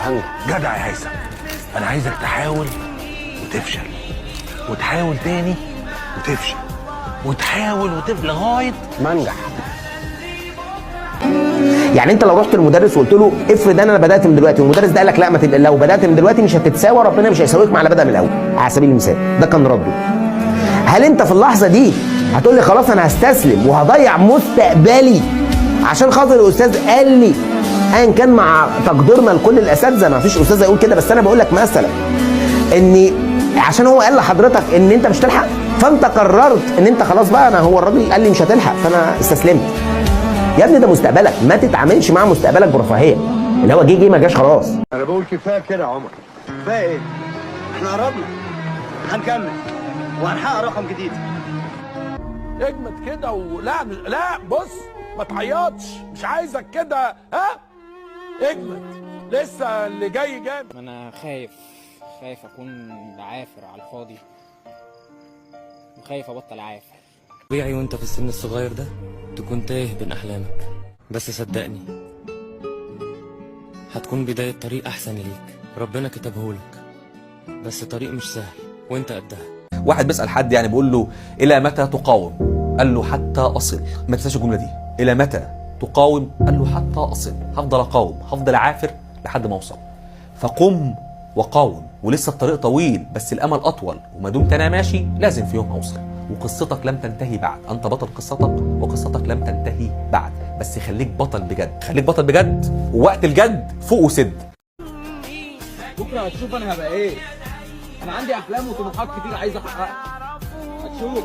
هنجح. جدع يا هيثم، انا عايزك تحاول وتفشل وتحاول تاني وتفشل وتحاول لغايه ما انجح. يعني انت لو رحت للمدرس وقلت له افرض انا بدات من دلوقتي، والمدرس ده قال لك لا ما لو بدات من دلوقتي مش هتتساوى، ربنا مش هيساويك مع اللي بدا من الاول، على سبيل المثال ده كان رده. هل انت في اللحظه دي هتقول لي خلاص انا هستسلم وهضيع مستقبلي عشان خاطر الاستاذ قال لي، ايا كان مع تقديرنا لكل الاساتذه، ما فيش استاذ يقول كده، بس انا بقول لك مثلا ان عشان هو قال لحضرتك ان انت مش تلحق، فانت قررت ان انت خلاص بقى، انا هو الراجل قال لي مش هتلحق فانا استسلمت. يا ابني ده مستقبلك، ما تتعاملش مع مستقبلك برفاهيه، اللي هو جه ما جاش خلاص. انا بقول كفايه كده يا عمر. كفايه ايه؟ احنا قربنا، هنكمل وهنحقق رقم جديد. اجمد كده ولا لا بص ما تعيطش، مش عايزك كده، ها؟ اجمد، لسه اللي جاي جامد. انا خايف اكون بعافر على الفاضي، وخايف ابطل عافر. طبيعي وانت في السن الصغير ده تكون تايه بين احلامك، بس صدقني هتكون بداية طريق احسن ليك، ربنا كتبهولك، بس طريق مش سهل وانت قدها. واحد بيسأل حد يعني بيقول له الى متى تقاوم؟ قال له حتى اصل. ما تنساش الجملة دي، الى متى تقاوم؟ قال له حتى اصل، هفضل اقاوم، هفضل اعافر لحد ما اوصل. فقم وقاوم، ولسه الطريق طويل بس الامل اطول، وما دمت انا ماشي لازم في يوم اوصل. وقصتك لم تنتهي بعد، انت بطل قصتك وقصتك لم تنتهي بعد، بس خليك بطل بجد، خليك بطل بجد، ووقت الجد فوق وسد. بكره هتشوف انا هبقى ايه. انا عندي احلام وطموحات كتير عايز احققها، هتشوف.